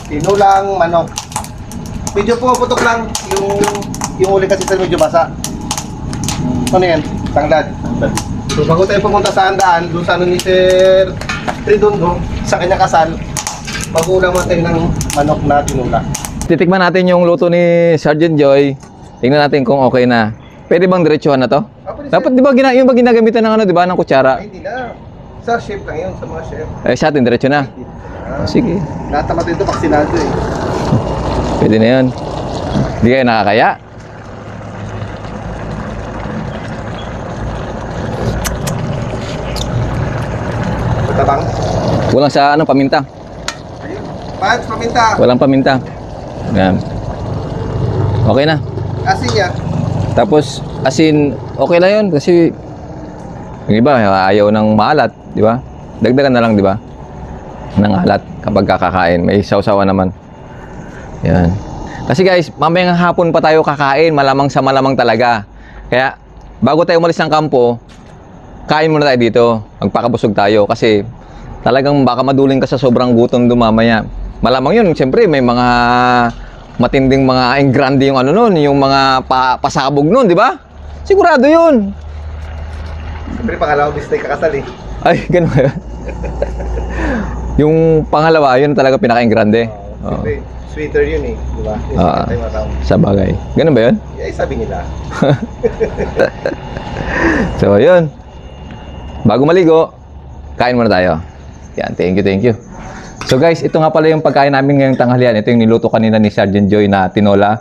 Tinulang manok. Medyo puputok lang yung uli kasi sir medyo basa. Ano yan? Tanglad. So bago tayo pumunta sa handaan, doon sa ano ni Sir Redondo, sa kanya kasal, pag-ulam natin ng manok na tinula. Titikman natin yung luto ni Sergeant Joy. Tingnan natin kung okay na. Pwede bang diretsuhan na to? Dapat di ba yung ginagamitan ng ano, di ba, ng kutsara? Ay, hindi na. Sa chef lang yun, sa mga chef. Eh, sa atin diretso na. Sige. Lahat naman dito vaksinado eh. Pwede na yun. Hindi kayo nakakaya? Matabang. Walang sa ano, paminta. Ayun. Pats, paminta. Walang paminta. Yan. Okay na. Asin niya. Tapos, asin, okay na yun kasi yung iba, ayaw ng maalat, di ba? Dagdagan na lang, di ba? Ng alat kapag kakakain. May sausawa naman. Yan. Kasi guys, mamayang hapon pa tayo kakain, malamang sa malamang talaga. Kaya, bago tayo umalis ng kampo, kain muna tayo dito. Magpakabusog tayo kasi talagang baka maduling ka sa sobrang gutom doon mamaya. Malamang yun, siyempre may mga matinding mga engrande yung ano nun, yung mga pasabog nun, di ba? Sigurado yun. Siyempre, pangalawang mistake kakasal eh. Ay, ganun ba yun? Yung pangalawa, yun talaga pinaka-engrande. Oo. Siyempre, sweeter yun eh. Diba? Sa bagay. Ganun ba yun? Eh, sabi nila. So, yun. Bago maligo, kain muna tayo. Yan, thank you. So guys, ito nga pala yung pagkain namin ngayong tanghalian. Ito yung niluto kanina ni Sergeant Joy na tinola.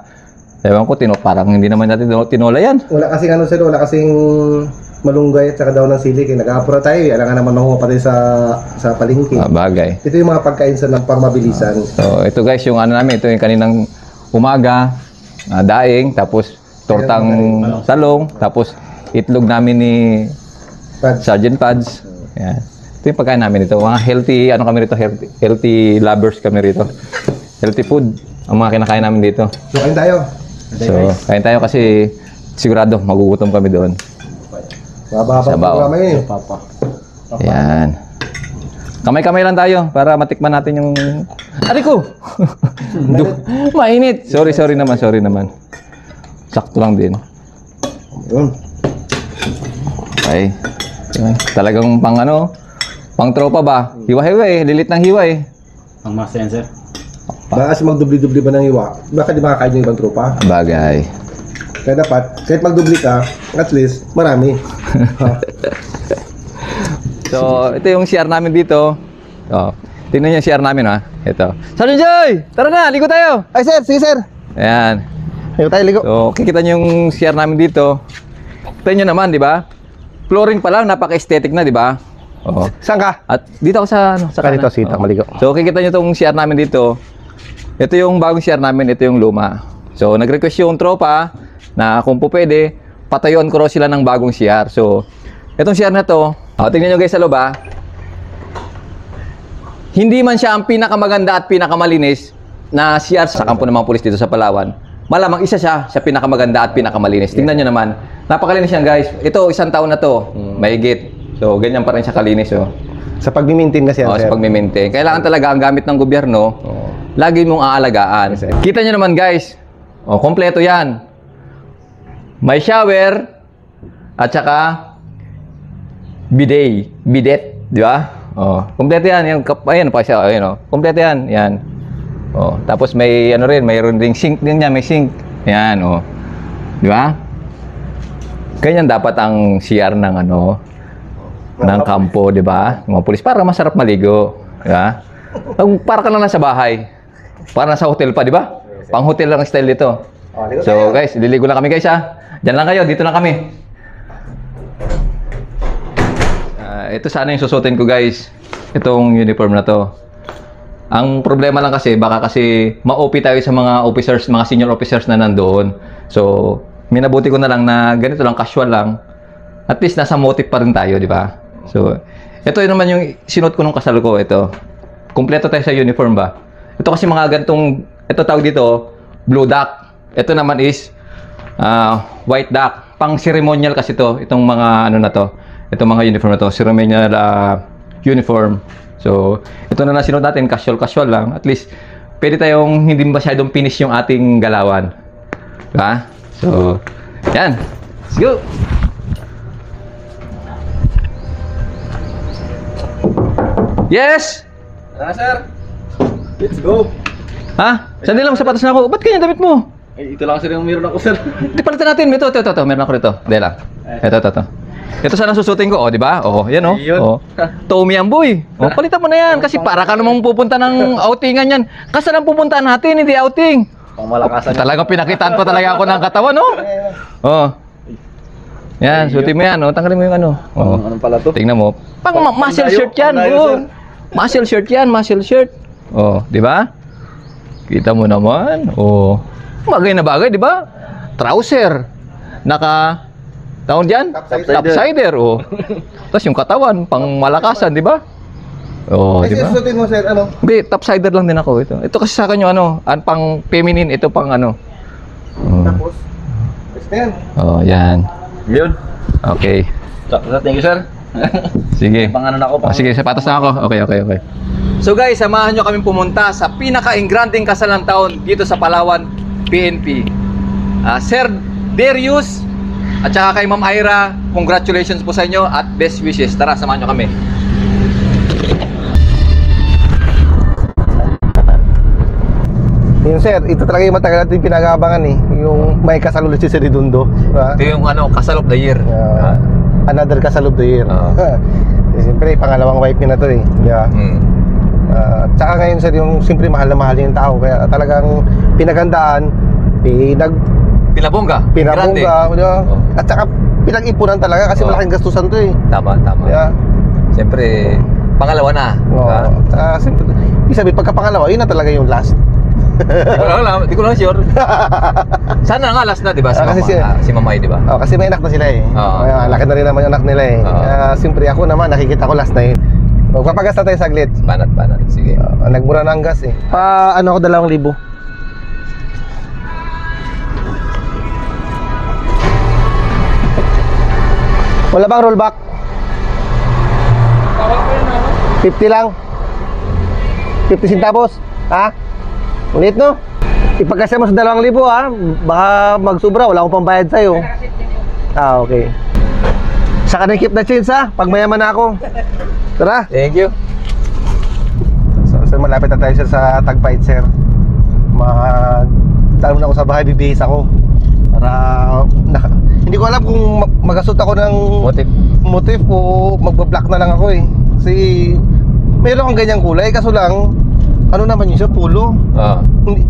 Ewan ko, parang hindi naman natin tinola yan. Wala kasing ano sir, wala kasing malunggay at saka daw ng sili. Nag-aapura tayo eh. Alangan naman makuha pati sa palengke. Bagay. Ito yung mga pagkain sa pangmabilisan. So ito guys, yung ano namin, ito yung kaninang umaga, daing, tapos tortang salong, tapos itlog namin ni Sergeant Pads. Yan. Ito yung pagkain namin dito. Mga healthy, ano kami rito, healthy lovers kami rito. Healthy food ang mga kinakain namin dito. So, kain tayo. So, kain tayo kasi sigurado magugutom kami doon. Baba pa programa yun eh. Yan. Kamay-kamay lang tayo para matikman natin yung... Ari ko! Mainit! Sorry naman. Sakto lang din. Yun. Okay. Talagang pang tropa ba? Hiwa-hiwa lilit ng hiwa Ang mga sensor. Baka kasi magdubli-dubli ba ng iwa? Baka di makakain yung ibang tropa. Bagay. Kaya dapat, kahit magdubli ka, at least, marami. So, ito yung CR namin dito. Oh, tingnan niyo yung CR namin ha. Ito. Sergeant Joy! Tara na, ligo tayo! Ay sir, sige sir. Ayan. Ligo tayo, ligo. So, kikita niyo yung CR namin dito. Kita niyo naman, di ba? Flooring pa lang, napaka-aesthetic na, di ba? Oo. Saan ka? At dito ako sa kanan. Dito, sige, maligo. So, kikita niyo tong CR namin dito. Ito yung bagong CR namin, ito yung luma. So, nag-request yung tropa na kung po pwede, patayuan ko raw sila ng bagong CR. So, itong CR na to, tingnan nyo guys sa loob ha. Hindi man siya ang pinakamaganda at pinakamalinis na CR sa kampo ng mga pulis dito sa Palawan. Malamang isa siya pinakamaganda at pinakamalinis. Tingnan nyo naman. Napakalinis yan guys. Ito, 1 taon na to. Mahigit. So, ganyan pa rin siya kalinis. Oh. Sa pag-maintain kasi yan, sir. Sa pag-maintain. Kailangan talaga ang gamit ng gobyerno, lagi mong aalagaan. Kita nyo naman guys. Kompleto yan. May shower at saka bidet, di ba? Kompleto yan. Ayan pa siya, ayun kompleto yan. Yan. Tapos may mayroon ding sink din yan, may sink. Yan, Di ba? Ganyan dapat ang CR ng ng kampo, di ba? Mga pulis para masarap maligo, di ba? Para ka lang nasa bahay. Para nasa hotel pa, di ba? Pang hotel lang ang style dito. So, guys, liligo na kami guys ha. Diyan lang kayo, dito lang kami. Ito sana yung susutin ko guys. Itong uniform na to. Ang problema lang kasi, baka kasi ma-OP tayo sa mga officers, mga senior officers na nandoon. So, minabuti ko na lang na ganito lang, casual lang. At least nasa motive pa rin tayo, di ba? So, ito yun naman yung sinuot ko nung kasal ko. Ito. Kompleto tayo sa uniform ba? Ito kasi mga gantong, ito tawag dito, blue duck. Ito naman is white duck. Pang ceremonial kasi to. Itong mga na to. Itong mga uniform na to. Ceremonial uniform. So, ito na lang sinuot natin. Casual lang. At least, pwede tayong hindi masyadong finish yung ating galawan. Diba? So, yan. Let's go! Yes! Sir. Let's go. Ha? Saan lang sapatos na ako? Ba't ganyan damit mo? Ay, ito lang sir yung meron ako, sir. Di palitan natin. Ito. Meron ako rito. Dahil lang. Ito. Ito sana susutin ko. O, di ba? O, yan o. Ayun. O. Tommy yan, boy. O, palitan mo na yan. Kasi para ka namang pupunta ng outingan yan. Kasi lang pupuntahan natin, hindi outing. Pangmalakasan. Talagang pinakitaan pa talaga ako ng katawan, no? O. Yan, suotin mo yan. O, tanggalin mo yung ano. O. Anong pala to? Tingnan mo. Muscle shirt yan. Pandayo, O. sir. Muscle shirt yan, muscle shirt. O, di ba? Kita mo naman. O. Bagay na bagay, di ba? Trouser. Tawag diyan? Topsider. Oh. Tapos yung katawan, pang malakasan, di ba? Oh, Ay, di ba? susutin mo, sir, ano? Hindi, topsider lang din ako ito. Ito kasi sa akin yung ano, pang feminine, ito pang ano. Oh. Tapos, basta yan. Oh, yan. Yun. Okay. Thank you, sir. Sige. Pang ano na ako, Oh, sige, sapatos na ako. Okay. So guys, samahan nyo kami pumunta sa pinaka-ingranding kasalang taon dito sa Palawan, PNP. Sir Darius at saka kay Ma'am Ira, congratulations po sa inyo at best wishes. Tara, samahan nyo kami. Yun, sir, ito talaga yung matagal natin pinag-aabangan eh. Yung may kasal ulit si Sir Redondo. Diba? Ito yung ano, kasal of the year. Another kasal of the year. Siyempre, pangalawang wife niya na to eh. Diba? Tsaka ngayon, sir, yung siyempre mahal na mahal yung tao. Kaya talagang pinagandaan, Pinabongga. pinabongga, diba? At saka pinag-ipunan talaga kasi malaking gastusan to eh. Tama. Diba? Siyempre, pangalawa na. Diba? Tsaka siyempre, ibig sabihin, pagkapangalawa, yun na talaga yung last. Di ko lang sure. Sana nga last na, di ba? Si Mamay, di ba? Kasi may anak na sila eh. Oo. Laki na rin naman yung anak nila eh. Siyempre ako naman, nakikita ko last na yun. Magpapagas na tayo saglit. Banat. Sige. Nagmura na ang gas eh. Ano ako 2,000. Wala bang rollback? 50 lang. 50 centavos. Ha? Ulit no? Ipagkasya mo sa 2,000 ha. Baka magsubra, wala akong pambayad sa'yo. Okay. Saka na keep na change ha. Pag mayaman na ako. Tara. Thank you. So, sir, malapit na tayo sir sa Tagpait sir. Talon na ako sa bahay, bibihis ako. Para hindi ko alam kung magasot ako ng motif o magbablock na lang ako eh. Kasi meron kang ganyang kulay, kaso lang ano naman yun siya, pulo.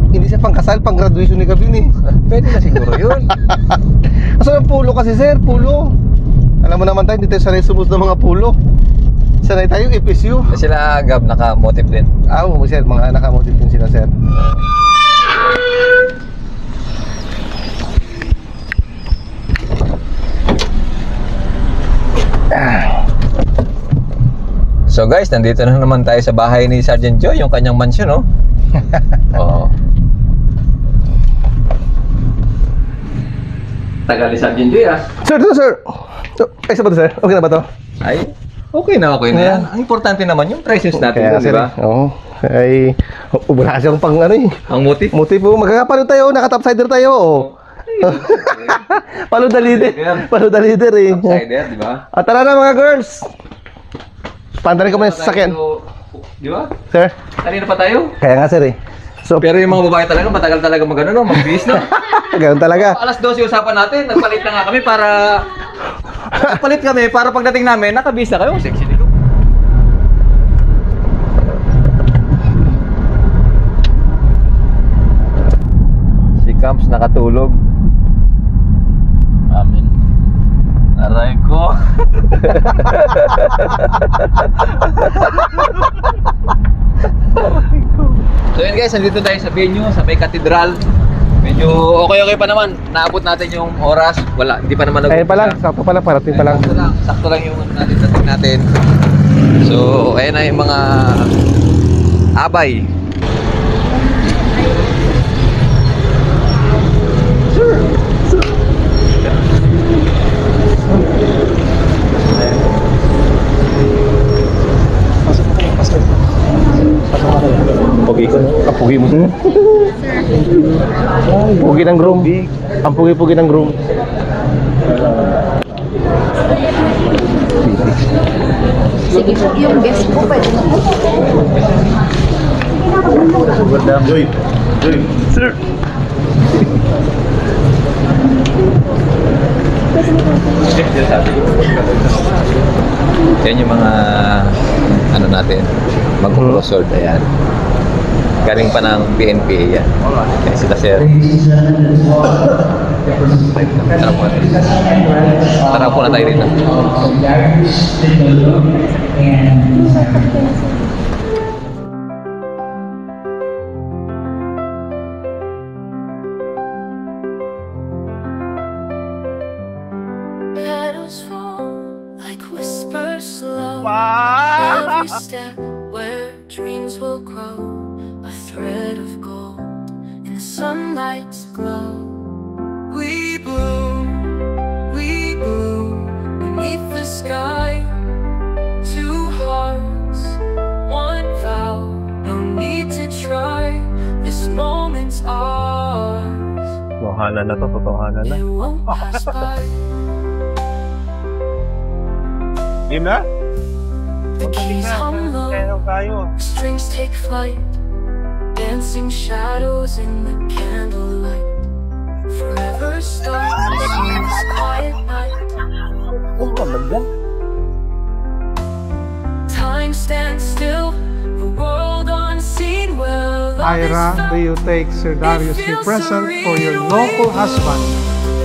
Hindi siya pang kasal, pang graduation ni Gavin eh. Pwede na siguro yun. Kaso ng pulo kasi sir, pulo. Alam mo naman tayo, hindi tayo sanay sumus ng mga pulo. Sanay tayo, FSU. Sila Gab, naka-motive din. Oo, sir, mga naka-motive din sila sir. So guys, nandito na naman tayo sa bahay ni Sergeant Joy, yung kanyang mansion, no? Oo. Tagal ni Sergeant Joy, ah. Sir, sir. Ay, sa ba to, sir? Okay na ba to? Ay, okay na yan. Ang importante naman yung presence natin, Kaya, di ba? Oo. Ay, wala siyang pang ano eh. Ang motif. Motibo, magkakapalo tayo, naka-topsider tayo. Oh. Palo the leader. Palo the leader eh. Topsider, di ba? At tara na mga girls. Pantarin ko muna sa sasakyan. Di ba? Sir? Kanina pa tayo? Kaya nga sir eh. So, Pero yung mga babae talaga, matagal talaga magano, no? Magbihis, no? ganun talaga. Alas 12 usapan natin, nagpalit na nga kami para... Nagpalit kami para pagdating namin, nakabihis na kayo. Sexy nito. Si Camps nakatulog. Amin. Aray ko. So yun guys, nandito tayo sa venue, sa may katedral. Medyo okay pa naman. Naabot natin yung oras. Wala, hindi pa naman Ayun pa lang, sakto pa lang, parating pa lang. Sakto lang yung dating natin. So, ayan na yung mga abay. Pogi ko, no? Kapugi mo. Pugi ng groom. Ang pugi-pugi ng groom. Sige po, yung guest po pwede na po. Joy. Joy. Sir. Yan yung mga ano natin, mag-crossword, ayan. Galing pa ng PNPA yan. Kaya sila sir. Tara po na tayo dito. Petals fall like whispers slow. Every step where dreams will grow, a thread of gold in the sunlight's glow. We bloom beneath the sky. Two hearts, one vow. No need to try. This moment's ours. Totohanan na to, totohanan na. It won't pass by. Game na? The keys hum low, strings take flight, dancing shadows in the candlelight. Forever stars in this quiet night. Time stands still, the world unseen. Well, Ira, do you take Sir Darius your present for your lawful husband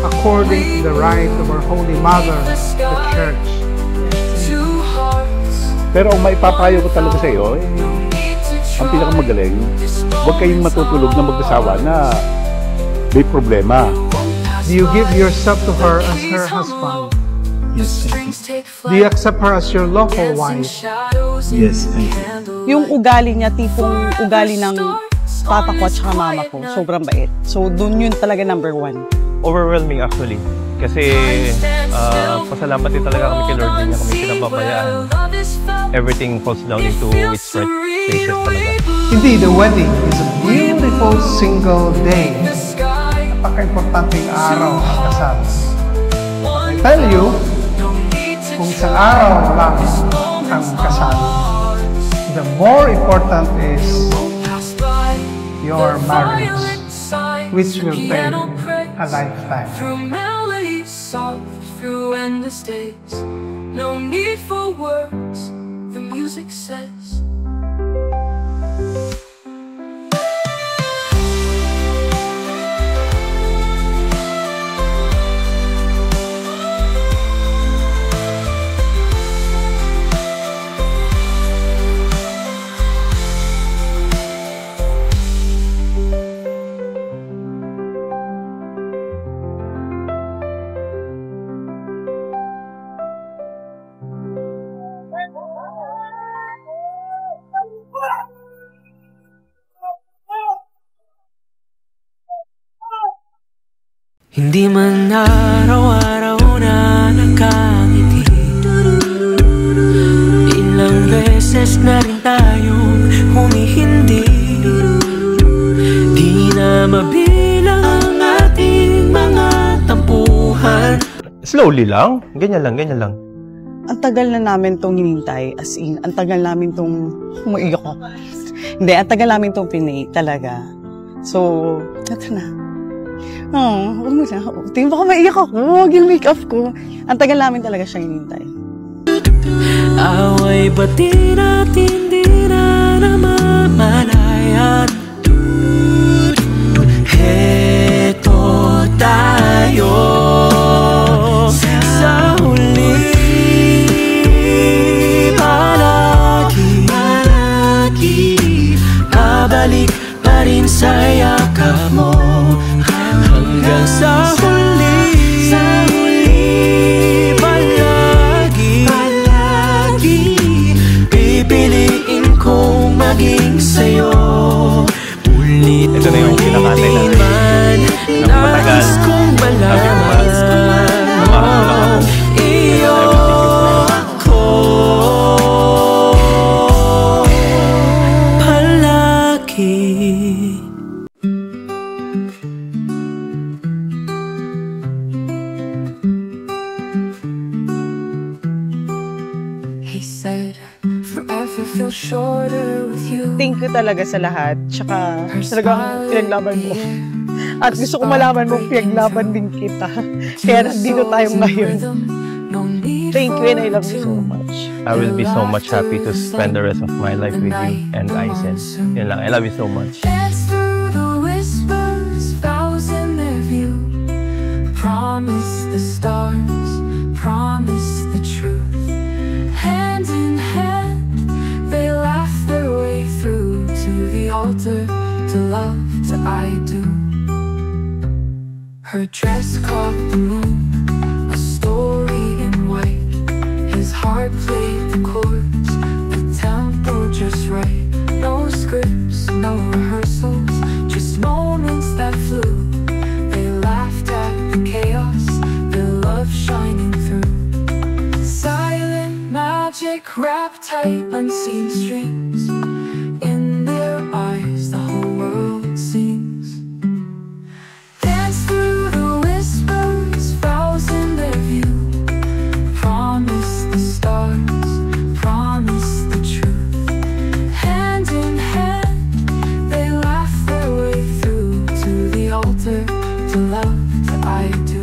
according to the right of our Holy Mother, the Church? Pero ang maipapayo ko talaga sa iyo, ang pinakamagaling, huwag kayong matutulog na mag-asawa na may problema. Do you give yourself to her as her husband? Yes, Do you accept her as your lawful wife? Yes, Yung ugali niya, tipong ugali ng papa ko at saka mama ko, sobrang bait. So, dun yun talaga number one. Overwhelming actually. Kasi pasalamat din talaga kami kay Lord, din niya kami pinababayaan. Everything falls down into its right places talaga. Indeed, the wedding is a beautiful single day. Napaka-importanting araw ang kasal. I tell you, kung isang araw lang ang kasal, the more important is your marriage, which will take a lifetime. Through endless days, no need for words, the music says. Hindi man araw-araw na nakangiti, ilang beses na rin tayong humihindi. Di na mabilang ang ating mga tampuhan. Slowly lang, ganyan lang. Ang tagal na namin tong hinintay, as in, ang tagal namin tong humaiyak ko. Hindi, ang tagal namin tong pinay talaga. So, ito na. Huwag mo siya. Tingin baka maiyak ako. Huwag yung make-up ko. Ang tagal namin talaga siyang hinintay. Away ba't di natin di na namamalayan? Heto tayo sa huli. Palagi babalik pa rin sa yakap mo. Hanggang sa huli, palagi pipiliin kong maging sa'yo. shorter with you. Thank you talaga sa lahat. Tsaka talagang pinaglaban mo. At gusto ko malaman mong pinaglaban din kita. Kaya nandito tayo ngayon. Thank you and I love you so much. I will be so much happy to spend the rest of my life with you and Aizen. Yun lang, I love you so much. Dance through the whispers, vows in their view. Promise the stars, promise the truth. Hand in hand, they laugh their way through to the altar, to love, to I do. Her dress caught the moon, a story in white. His heart played the chords, the tempo just right. No scripts, no rehearsals, just moments that flew. They laughed at the chaos, their love shining through. Silent magic wrapped tight, unseen strings. In their eyes, the whole world sings. Dance through the whispers, vows in their view. Promise the stars, promise the truth. Hand in hand, they laugh their way through to the altar, to love, to I do.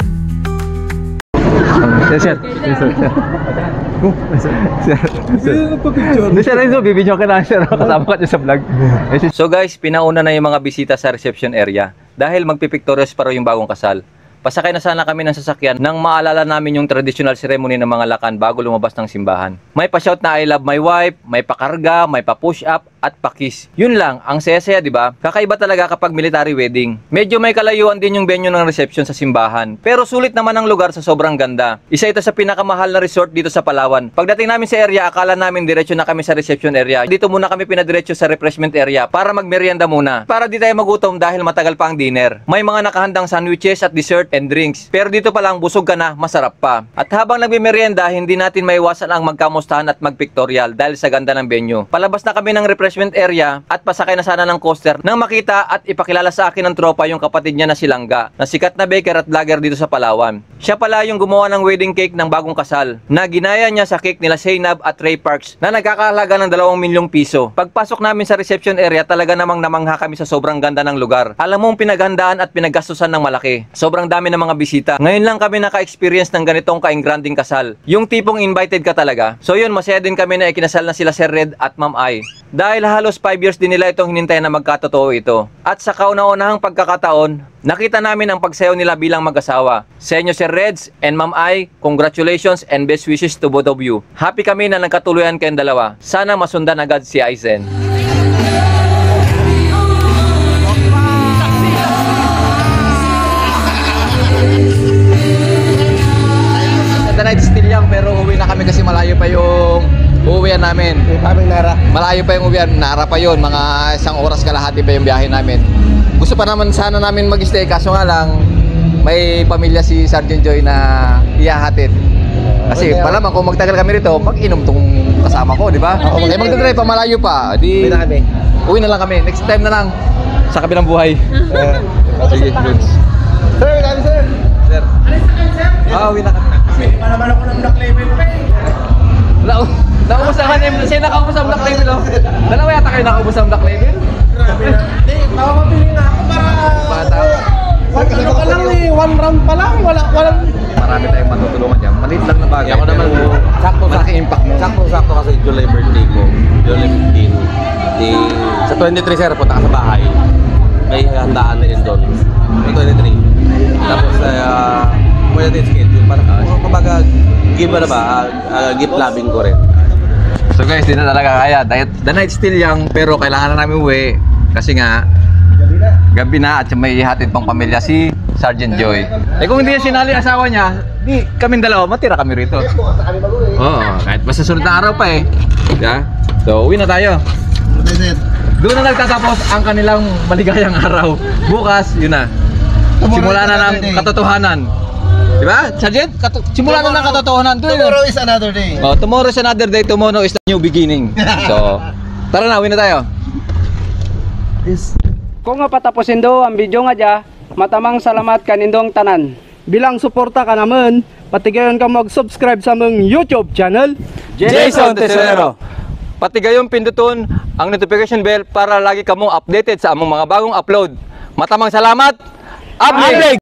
Yes, sir. Yes, sir. Hindi siya rin, so bibidyo ka na sir. Kasama ka dyan sa vlog. So guys, pinauna na yung mga bisita sa reception area dahil magpipictorious pa raw yung bagong kasal. Pasakay na sana kami ng sasakyan nang maalala namin yung traditional ceremony ng mga lakan bago lumabas ng simbahan. May pa-shout na I love my wife, may pakarga, may pa-push up at pa-kiss. Yun lang, ang saya-saya, di ba? Kakaiba talaga kapag military wedding. Medyo may kalayuan din yung venue ng reception sa simbahan. Pero sulit naman ang lugar sa sobrang ganda. Isa ito sa pinakamahal na resort dito sa Palawan. Pagdating namin sa area, akala namin diretso na kami sa reception area. Dito muna kami pinadiretso sa refreshment area para magmerienda muna. Para di tayo magutom dahil matagal pa ang dinner. May mga nakahandang sandwiches at dessert and drinks. Pero dito pa lang busog ka na, masarap pa. At habang nagmimerienda, hindi natin maiwasan ang magkamustahan at magpictorial dahil sa ganda ng venue. Palabas na kami ng refreshment area at pasakay na sana ng coaster nang makita at ipakilala sa akin ng tropa yung kapatid niya na si Langga, na sikat na baker at vlogger dito sa Palawan. Siya pala yung gumawa ng wedding cake ng bagong kasal na ginaya niya sa cake nila Zainab at Ray Parks na nagkakahalaga ng 2 milyong piso. Pagpasok namin sa reception area, talaga namang namangha kami sa sobrang ganda ng lugar. Alam mong pinaghandaan at pinaggastusan ng malaki. Sobrang dami ng mga bisita. Ngayon lang kami naka-experience ng ganitong kaingranding kasal. Yung tipong invited ka talaga. So yun, masaya din kami na ikinasal na sila Sir Red at Ma'am Ai. Dahil halos 5 years din nila itong hinintay na magkatotoo ito. At sa kauna-unahang pagkakataon, nakita namin ang pagsayaw nila bilang mag-asawa. Sa inyo Sir Reds and Ma'am Ai, congratulations and best wishes to both of you. Happy kami na nagkatuluyan kayong dalawa. Sana masundan agad si Aizen. The night still young pero uwi na kami kasi malayo pa yung uuwian namin. Malayo pa yung uwian, Nara pa yun. Mga 1 oras kalahati pa yung biyahe namin. Gusto pa naman sana namin mag-stay kaso nga lang may pamilya si Sergeant Joy na ihahatid. Kasi palaman kung magtagal kami rito, mag-inom tong kasama ko, di ba? Eh magdadrive pa, malayo pa. Di uwi na lang kami. Next time na lang sa kabilang buhay. Sige, good. Sir, kami sir. Sir. Uwi na kami. Hindi pa naman ako ng black label pa eh. Nakaubos na kanya. Siya nakaubos ang black label oh. Dalawa yata kayo nakaubos ang black label? Grabe na. Hindi, mamamili nga ako para... Bata. Ano ka lang eh, 1 round pa lang, walang... Marami tayong matutulungan dyan. Maliit lang na bagay. Ako naman, malaki impact mo. Sakto kasi July birthday ko, July 15. Sa 23 sir, punta ka sa bahay. May handaan na rin doon. May 23. Tapos, may natin schedule. Parang, kumbaga, give na ba? Gift loving ko rin. So guys, di na talaga kaya. The night still young, pero kailangan na namin uwi. Kasi nga, gabi na at may ihatid pang pamilya si Sergeant Joy. Eh kung hindi sinali asawa niya, di kaming dalawa, matira kami rito. Oo, kahit basta sunod na araw pa eh. Yeah? So, uwi na tayo. Doon na nagtatapos ang kanilang maligayang araw. Bukas, yun na. Simula na ng katotohanan. Diba? Sergeant, simula na ng katotohanan. Tomorrow is another day. Oh, tomorrow is another day. Tomorrow is the new beginning. So, tara na, uwi na tayo. Kung nga patapusin do ang video nga dya, matamang salamat kanindong tanan. Bilang suporta ka naman, patigayon ka mag-subscribe sa mong YouTube channel, Jason Tesorero. pati gayong pinduton ang notification bell para lagi kamo updated sa among mga bagong upload. Matamang salamat. Ablig!